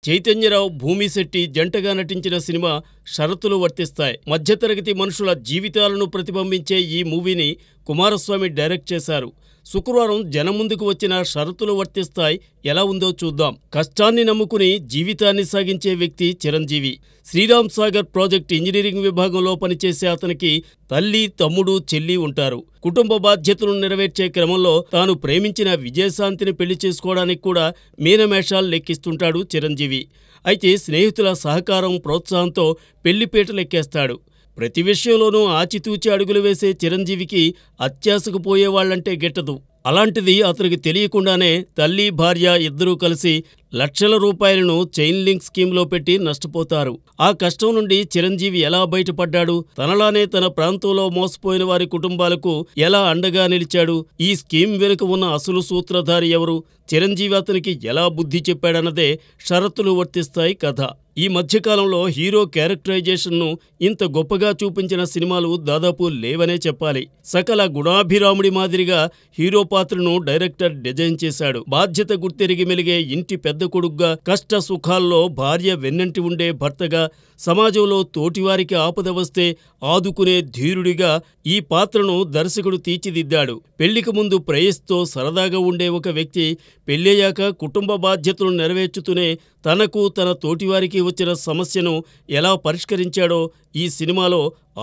చైతన్యరావు, భూమిశెట్టి జంటగా నటించిన సినిమా షరతులు వర్తిస్తాయి. మధ్యతరగతి మనుషుల జీవితాలను ప్రతిబింబించే ఈ మూవీని కుమారస్వామి డైరెక్ట్ చేశారు. శుక్రవారం జనం ముందుకు వచ్చిన షరతులు వర్తిస్తాయి ఎలా ఉందో చూద్దాం. కష్టాన్ని నమ్ముకుని జీవితాన్ని సాగించే వ్యక్తి చిరంజీవి. శ్రీరామ్ సాగర్ ప్రాజెక్ట్ ఇంజనీరింగ్ విభాగంలో పనిచేసే అతనికి తల్లి, తమ్ముడు, చెల్లి ఉంటారు. కుటుంబ బాధ్యతలను నెరవేర్చే క్రమంలో తాను ప్రేమించిన విజయశాంతిని పెళ్లి చేసుకోవడానికి కూడా మీనమేషాలు లెక్కిస్తుంటాడు చిరంజీవి. అయితే స్నేహితుల సహకారం, ప్రోత్సాహంతో పెళ్లిపీటలెక్కేస్తాడు. ప్రతి విషయంలోనూ ఆచితూచి అడుగులు వేసే చిరంజీవికి అత్యాశకు పోయేవాళ్లంటే గిట్టదు. అలాంటిది అతనికి తెలియకుండానే తల్లి, భార్య ఇద్దరూ కలిసి లక్షల రూపాయలను చైన్ లింక్ స్కీమ్లో పెట్టి నష్టపోతారు. ఆ కష్టం నుండి చిరంజీవి ఎలా బయటపడ్డాడు? తనలానే తన ప్రాంతంలో మోసపోయిన వారి కుటుంబాలకు ఎలా అండగా నిలిచాడు? ఈ స్కీమ్ వెనుక ఉన్న అసలు సూత్రధారి ఎవరు? చిరంజీవి అతనికి ఎలా బుద్ధి చెప్పాడన్నదే షరతులు వర్తిస్తాయి కథ. ఈ మధ్యకాలంలో హీరో క్యారెక్టరైజేషన్ను ఇంత గొప్పగా చూపించిన సినిమాలు దాదాపు లేవనే చెప్పాలి. సకల గుణాభిరాముడి మాదిరిగా హీరో పాత్రను డైరెక్టర్ డిజైన్ చేశాడు. బాధ్యత గుర్తెరిగి మెలిగే ఇంటి పెద్ద కొడుగ్గా, కష్ట సుఖాల్లో భార్య వెన్నంటి ఉండే భర్తగా, సమాజంలో తోటివారికి ఆపద వస్తే ఆదుకునే ధీరుడిగా ఈ పాత్రను దర్శకుడు తీర్చిదిద్దాడు. పెళ్లికి ముందు ప్రేయస్తో సరదాగా ఉండే ఒక వ్యక్తి పెళ్ళయ్యాక కుటుంబ బాధ్యతలు నెరవేర్చుతూనే తనకు, తన తోటివారికి వచ్చిన సమస్యను ఎలా పరిష్కరించాడో ఈ సినిమాలో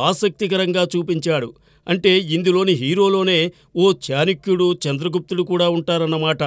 ఆసక్తికరంగా చూపించాడు. అంటే ఇందులోని హీరోలోనే ఓ చాణక్యుడు, చంద్రగుప్తుడు కూడా ఉంటారన్నమాట.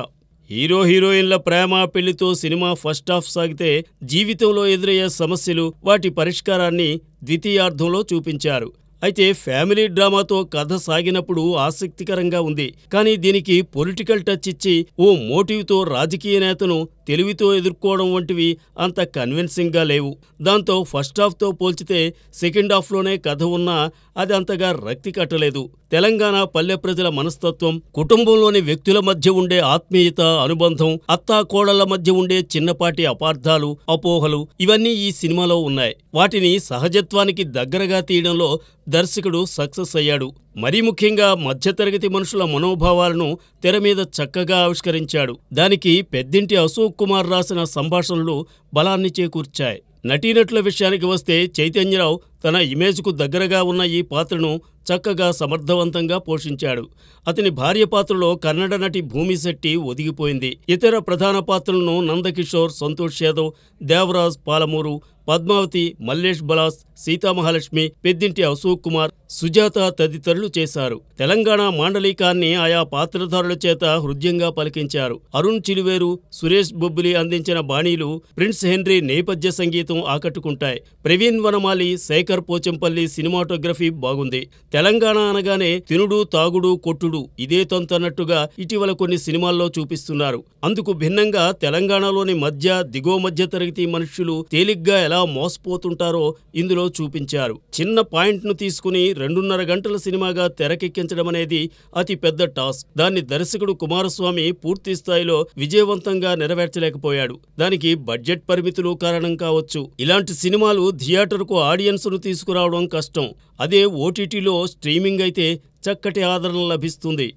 హీరో హీరోయిన్ల ప్రేమ, పెళ్లితో సినిమా ఫస్ట్ హాఫ్ సాగితే జీవితంలో ఎదురయ్యే సమస్యలు, వాటి పరిష్కారాన్ని ద్వితీయార్ధంలో చూపించారు. అయితే ఫ్యామిలీ డ్రామాతో కథ సాగినప్పుడు ఆసక్తికరంగా ఉంది. కానీ దీనికి పొలిటికల్ టచ్ ఇచ్చి ఓ మోటివ్తో రాజకీయ నేతను తెలివితో ఎదుర్కోవడం వంటివి అంత కన్విన్సింగ్గా లేవు. దాంతో ఫస్ట్ హాఫ్తో పోల్చితే సెకండ్ హాఫ్లోనే కథ ఉన్నా అది అంతగా రక్తి కట్టలేదు. తెలంగాణ పల్లె ప్రజల మనస్తత్వం, కుటుంబంలోని వ్యక్తుల మధ్య ఉండే ఆత్మీయత, అనుబంధం, అత్తాకోడళ్ల మధ్య ఉండే చిన్నపాటి అపార్థాలు, అపోహలు ఇవన్నీ ఈ సినిమాలో ఉన్నాయి. వాటిని సహజత్వానికి దగ్గరగా తీయడంలో దర్శకుడు సక్సెస్ అయ్యాడు. మరీ ముఖ్యంగా మధ్యతరగతి మనుషుల మనోభావాలను తెర మీద చక్కగా ఆవిష్కరించాడు. దానికి పెద్దింటి అశోక్ కుమార్ రాసిన సంభాషణలు బలాన్ని చేకూర్చాయి. నటీనటుల విషయానికి వస్తే చైతన్యరావు తన ఇమేజ్కు దగ్గరగా ఉన్న ఈ పాత్రను చక్కగా సమర్థవంతంగా పోషించాడు. అతని భార్య పాత్రలో కన్నడ నటి భూమిశెట్టి ఒదిగిపోయింది. ఇతర ప్రధాన పాత్రలను నందకిషోర్, సంతోష్ యాదవ్, దేవరాజ్ పాలమూరు, పద్మావతి, మల్లేష్ బలాస్, సీతామహాలక్ష్మి, పెద్దింటి అశోక్ కుమార్, సుజాత తదితరులు చేశారు. తెలంగాణ మాండలికాన్ని ఆయా పాత్రధారుల చేత హృద్యంగా పలికించారు. అరుణ్ చిలువేరు, సురేష్ బొబ్బిలి అందించిన బాణీలు, ప్రిన్స్ హెన్రీ నేపథ్య సంగీతం ఆకట్టుకుంటాయి. ప్రవీణ్ వనమాలి, శేఖర్ పోచంపల్లి సినిమాటోగ్రఫీ బాగుంది. తెలంగాణ అనగానే తినుడు, తాగుడు, కొట్టుడు ఇదే తొంతన్నట్టుగా ఇటీవల కొన్ని సినిమాల్లో చూపిస్తున్నారు. అందుకు భిన్నంగా తెలంగాణలోని మధ్య, దిగువ మధ్య తరగతి మనుష్యులు తేలిగ్గా ఎలా మోసపోతుంటారో ఇందులో చూపించారు. చిన్న పాయింట్ను తీసుకుని 2.5 గంటల సినిమాగా తెరకెక్కించడం అనేది అతి పెద్ద టాస్క్. దాన్ని దర్శకుడు కుమారస్వామి పూర్తి స్థాయిలో విజయవంతంగా నెరవేర్చలేకపోయాడు. దానికి బడ్జెట్ పరిమితులు కారణం కావచ్చు. ఇలాంటి సినిమాలు థియేటర్కు ఆడియన్స్ను తీసుకురావడం కష్టం. అదే ఓటీటీలో, స్ట్రీమింగ్ అయితే చక్కటి ఆదరణ లభిస్తుంది.